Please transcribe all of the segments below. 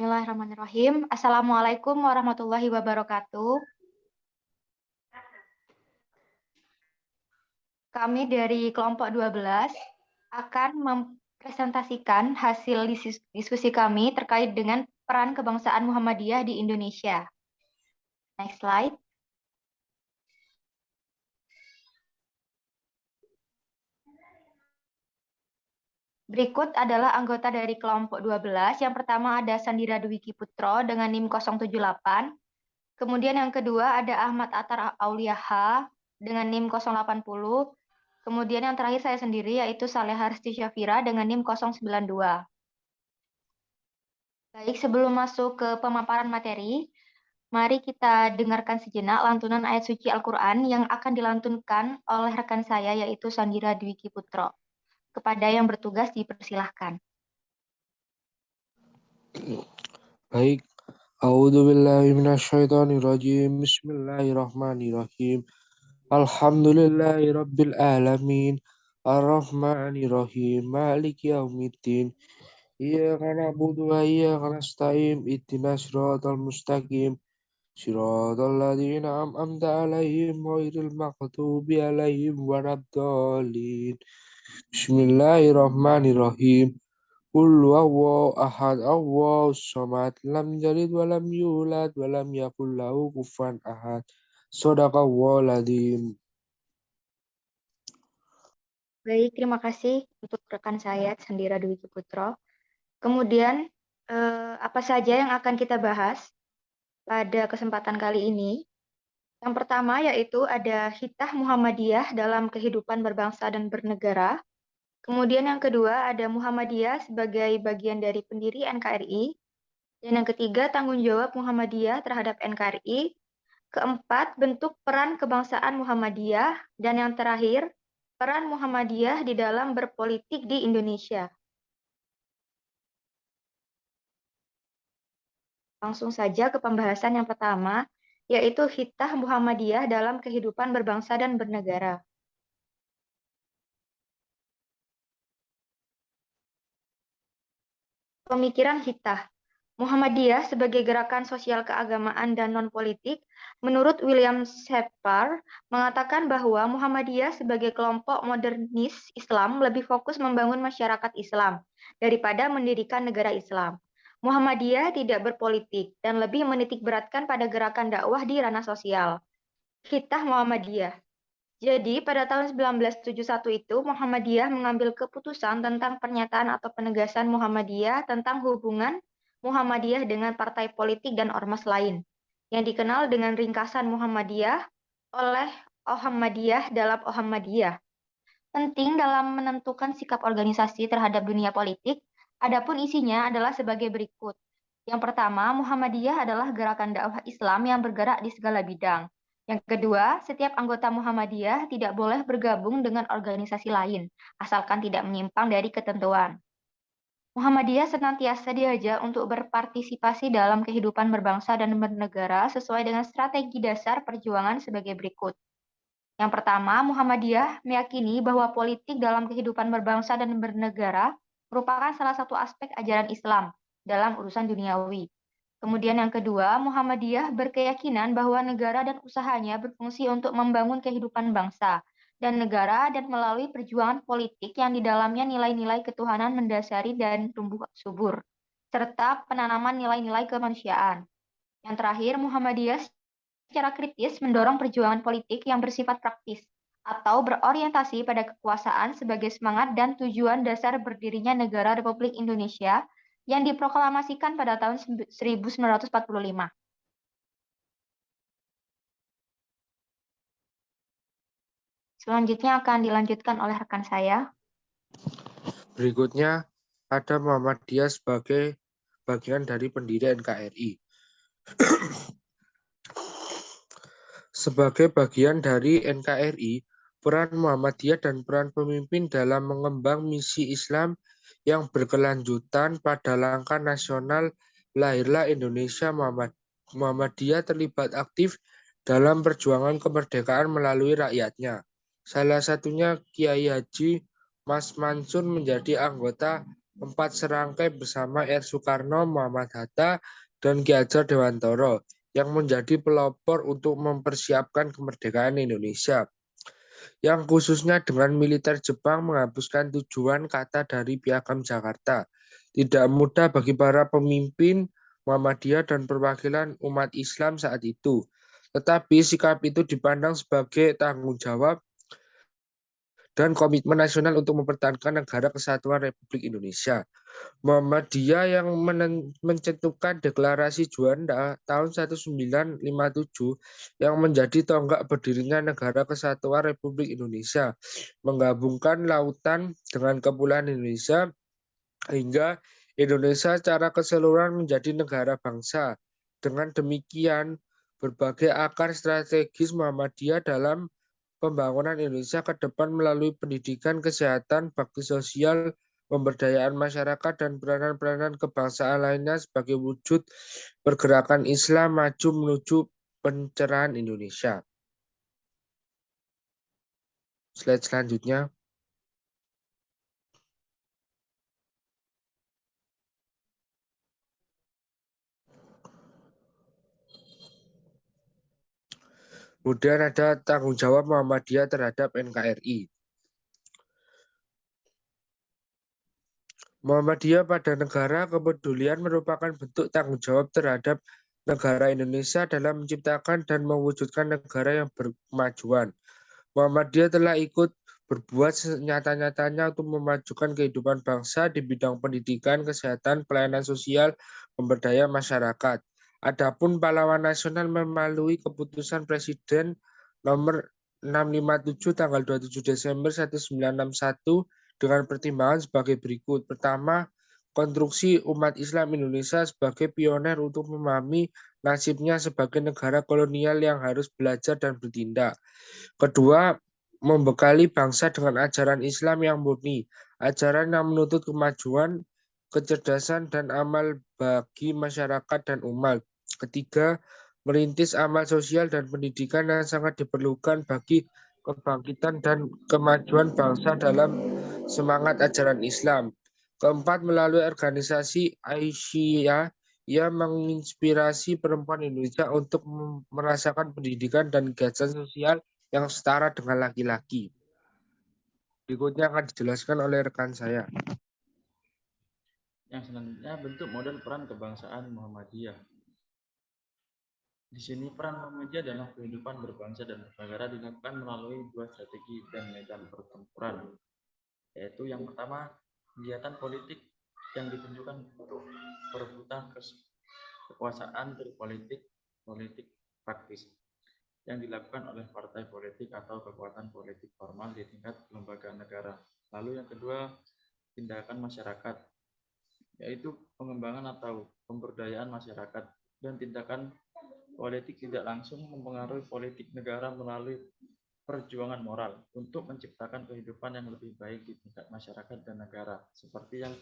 Bismillahirrahmanirrahim. Assalamualaikum warahmatullahi wabarakatuh. Kami dari kelompok 12 akan mempresentasikan hasil diskusi kami terkait dengan peran kebangsaan Muhammadiyah di Indonesia. Next slide. Berikut adalah anggota dari kelompok 12. Yang pertama ada Sandira Dwiki Putro dengan NIM 078. Kemudian yang kedua ada Ahmad Attar Auliaha dengan NIM 080. Kemudian yang terakhir saya sendiri yaitu Saleha Resti Syafira dengan NIM 092. Baik, sebelum masuk ke pemaparan materi, mari kita dengarkan sejenak lantunan ayat suci Al-Quran yang akan dilantunkan oleh rekan saya yaitu Sandira Dwiki Putro. Kepada yang bertugas dipersilahkan. Baik. A'udzubillahi minasyaitonirrajim. Bismillahirrahmanirrahim. Alhamdulillahi rabbil alamin. Ar-Rahmanirrahim. Maliki yaumiddin. Iyyaka na'budu wa iyyaka nasta'in. Ihdinas siratal mustaqim. Siratal ladzina an'amta 'alaihim ghairil maghdubi 'alaihim waladdallin. Bismillahirrahmanirrahim. Qul huwallahu ahad, Allahus samad, lam yalid wa lam yulad wa lam yakul lahu kufuwan ahad. Shadaqallahul adzim. Baik, terima kasih untuk rekan saya Sandira Dwiki Putro. Kemudian apa saja yang akan kita bahas pada kesempatan kali ini? Yang pertama yaitu ada hitah Muhammadiyah dalam kehidupan berbangsa dan bernegara. Kemudian yang kedua ada Muhammadiyah sebagai bagian dari pendiri NKRI. Dan yang ketiga tanggung jawab Muhammadiyah terhadap NKRI. Keempat, bentuk peran kebangsaan Muhammadiyah. Dan yang terakhir, peran Muhammadiyah di dalam berpolitik di Indonesia. Langsung saja ke pembahasan yang pertama, yaitu hitah Muhammadiyah dalam kehidupan berbangsa dan bernegara. Pemikiran hitah. Muhammadiyah sebagai gerakan sosial keagamaan dan non-politik, menurut William Shepard, mengatakan bahwa Muhammadiyah sebagai kelompok modernis Islam lebih fokus membangun masyarakat Islam daripada mendirikan negara Islam. Muhammadiyah tidak berpolitik dan lebih menitikberatkan pada gerakan dakwah di ranah sosial. Hitah Muhammadiyah. Jadi, pada tahun 1971 itu, Muhammadiyah mengambil keputusan tentang pernyataan atau penegasan Muhammadiyah tentang hubungan Muhammadiyah dengan partai politik dan ormas lain, yang dikenal dengan ringkasan Muhammadiyah oleh Muhammadiyah dalam Muhammadiyah. Penting dalam menentukan sikap organisasi terhadap dunia politik, adapun isinya adalah sebagai berikut. Yang pertama, Muhammadiyah adalah gerakan dakwah Islam yang bergerak di segala bidang. Yang kedua, setiap anggota Muhammadiyah tidak boleh bergabung dengan organisasi lain, asalkan tidak menyimpang dari ketentuan. Muhammadiyah senantiasa diajak untuk berpartisipasi dalam kehidupan berbangsa dan bernegara sesuai dengan strategi dasar perjuangan sebagai berikut. Yang pertama, Muhammadiyah meyakini bahwa politik dalam kehidupan berbangsa dan bernegara merupakan salah satu aspek ajaran Islam dalam urusan duniawi. Kemudian yang kedua, Muhammadiyah berkeyakinan bahwa negara dan usahanya berfungsi untuk membangun kehidupan bangsa dan negara dan melalui perjuangan politik yang di dalamnya nilai-nilai ketuhanan mendasari dan tumbuh subur, serta penanaman nilai-nilai kemanusiaan. Yang terakhir, Muhammadiyah secara kritis mendorong perjuangan politik yang bersifat praktis atau berorientasi pada kekuasaan sebagai semangat dan tujuan dasar berdirinya negara Republik Indonesia yang diproklamasikan pada tahun 1945. Selanjutnya akan dilanjutkan oleh rekan saya. Berikutnya ada Muhammadiyah sebagai bagian dari pendiri NKRI. Sebagai bagian dari NKRI, peran Muhammadiyah dan peran pemimpin dalam mengembang misi Islam yang berkelanjutan pada langkah nasional lahirlah Indonesia. Muhammadiyah terlibat aktif dalam perjuangan kemerdekaan melalui rakyatnya. Salah satunya Kiai Haji Mas Mansur menjadi anggota 4 serangkai bersama R. Soekarno, Muhammad Hatta, dan Ki Hajar Dewantara yang menjadi pelopor untuk mempersiapkan kemerdekaan Indonesia, yang khususnya dengan militer Jepang menghapuskan tujuan kata dari Piagam Jakarta. Tidak mudah bagi para pemimpin Muhammadiyah dan perwakilan umat Islam saat itu. Tetapi sikap itu dipandang sebagai tanggung jawab dan komitmen nasional untuk mempertahankan negara kesatuan Republik Indonesia. Muhammadiyah yang mencetuskan deklarasi Juanda tahun 1957 yang menjadi tonggak berdirinya negara kesatuan Republik Indonesia, menggabungkan lautan dengan kepulauan Indonesia hingga Indonesia secara keseluruhan menjadi negara bangsa. Dengan demikian, berbagai akar strategis Muhammadiyah dalam pembangunan Indonesia ke depan melalui pendidikan, kesehatan, bakti sosial, pemberdayaan masyarakat, dan peranan-peranan kebangsaan lainnya sebagai wujud pergerakan Islam maju menuju pencerahan Indonesia. Slide selanjutnya. Kemudian ada tanggung jawab Muhammadiyah terhadap NKRI. Muhammadiyah pada negara kepedulian merupakan bentuk tanggung jawab terhadap negara Indonesia dalam menciptakan dan mewujudkan negara yang berkemajuan. Muhammadiyah telah ikut berbuat senyata-nyatanya untuk memajukan kehidupan bangsa di bidang pendidikan, kesehatan, pelayanan sosial, pemberdayaan masyarakat. Adapun pahlawan nasional melalui keputusan Presiden nomor 657 tanggal 27 Desember 1961 dengan pertimbangan sebagai berikut. Pertama, konstruksi umat Islam Indonesia sebagai pioner untuk memahami nasibnya sebagai negara kolonial yang harus belajar dan bertindak. Kedua, membekali bangsa dengan ajaran Islam yang murni, ajaran yang menuntut kemajuan, kecerdasan, dan amal bagi masyarakat dan umat. Ketiga, merintis amal sosial dan pendidikan yang sangat diperlukan bagi kebangkitan dan kemajuan bangsa dalam semangat ajaran Islam. Keempat, melalui organisasi Aisyah, ia menginspirasi perempuan Indonesia untuk merasakan pendidikan dan gagasan sosial yang setara dengan laki-laki. Berikutnya akan dijelaskan oleh rekan saya. Yang selanjutnya bentuk model peran kebangsaan Muhammadiyah. Di sini peran Muhammadiyah dalam kehidupan berbangsa dan bernegara dilakukan melalui dua strategi dan medan pertempuran, yaitu yang pertama kegiatan politik yang ditunjukkan untuk perebutan kekuasaan berpolitik praktis yang dilakukan oleh partai politik atau kekuatan politik formal di tingkat lembaga negara. Lalu yang kedua, tindakan masyarakat, yaitu pengembangan atau pemberdayaan masyarakat, dan tindakan politik tidak langsung mempengaruhi politik negara melalui perjuangan moral untuk menciptakan kehidupan yang lebih baik di tingkat masyarakat dan negara, seperti yang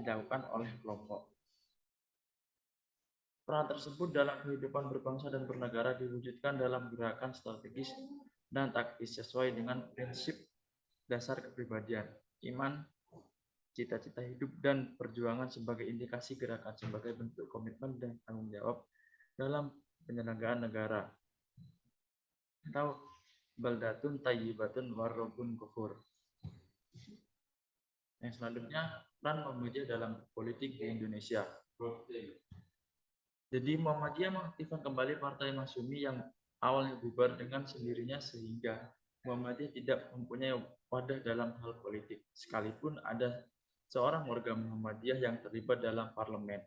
dilakukan oleh kelompok. Peran tersebut dalam kehidupan berbangsa dan bernegara diwujudkan dalam gerakan strategis dan taktis sesuai dengan prinsip dasar kepribadian, iman, cita-cita hidup, dan perjuangan sebagai indikasi gerakan sebagai bentuk komitmen dan tanggung jawab dalam penyelenggaraan negara. Atau baldatun tayyibatun warrobun kufur. Yang selanjutnya, peran Muhammadiyah dalam politik di Indonesia. Jadi Muhammadiyah mengaktifkan kembali Partai Masyumi yang awalnya bubar dengan sendirinya sehingga Muhammadiyah tidak mempunyai wadah dalam hal politik, sekalipun ada seorang warga Muhammadiyah yang terlibat dalam parlemen.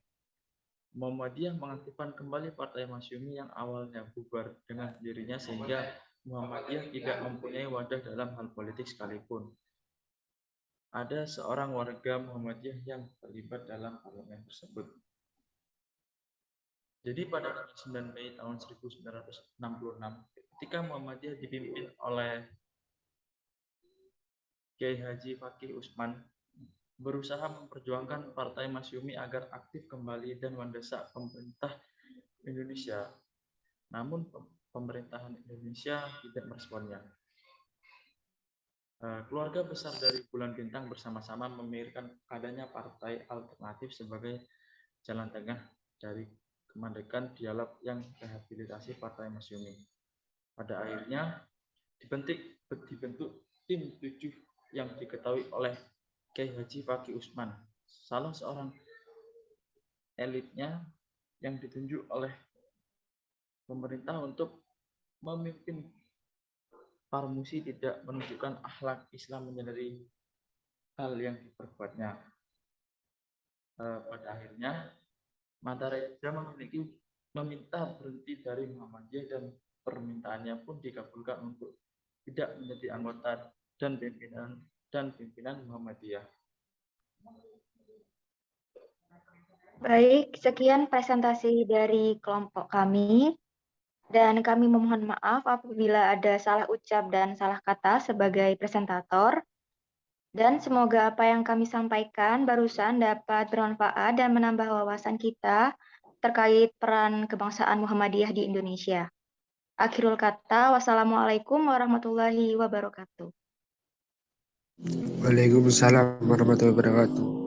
Muhammadiyah mengaktifkan kembali Partai Masyumi yang awalnya bubar dengan sendirinya sehingga Muhammadiyah tidak mempunyai wadah dalam hal politik sekalipun ada seorang warga Muhammadiyah yang terlibat dalam parlemen tersebut. Jadi pada tanggal 9 Mei tahun 1966, ketika Muhammadiyah dipimpin oleh Kiai Haji Fakih Usman, berusaha memperjuangkan Partai Masyumi agar aktif kembali dan mendesak pemerintah Indonesia. Namun pemerintahan Indonesia tidak meresponnya. Keluarga besar dari Bulan Bintang bersama-sama memikirkan adanya partai alternatif sebagai jalan tengah dari kemandekan dialog yang rehabilitasi Partai Masyumi. Pada akhirnya dibentuk tim 7 yang diketahui oleh Kiai Haji Faqih Usman, salah seorang elitnya yang ditunjuk oleh pemerintah untuk memimpin Parmusi tidak menunjukkan akhlak Islam menyadari hal yang diperbuatnya. Pada akhirnya, Matareja meminta berhenti dari Muhammadiyah dan permintaannya pun dikabulkan untuk tidak menjadi anggota dan pimpinan Muhammadiyah. Baik, sekian presentasi dari kelompok kami. Dan kami memohon maaf apabila ada salah ucap dan salah kata sebagai presentator. Dan semoga apa yang kami sampaikan barusan dapat bermanfaat dan menambah wawasan kita terkait peran kebangsaan Muhammadiyah di Indonesia. Akhirul kata, wassalamualaikum warahmatullahi wabarakatuh. Waalaikumsalam warahmatullahi wabarakatuh.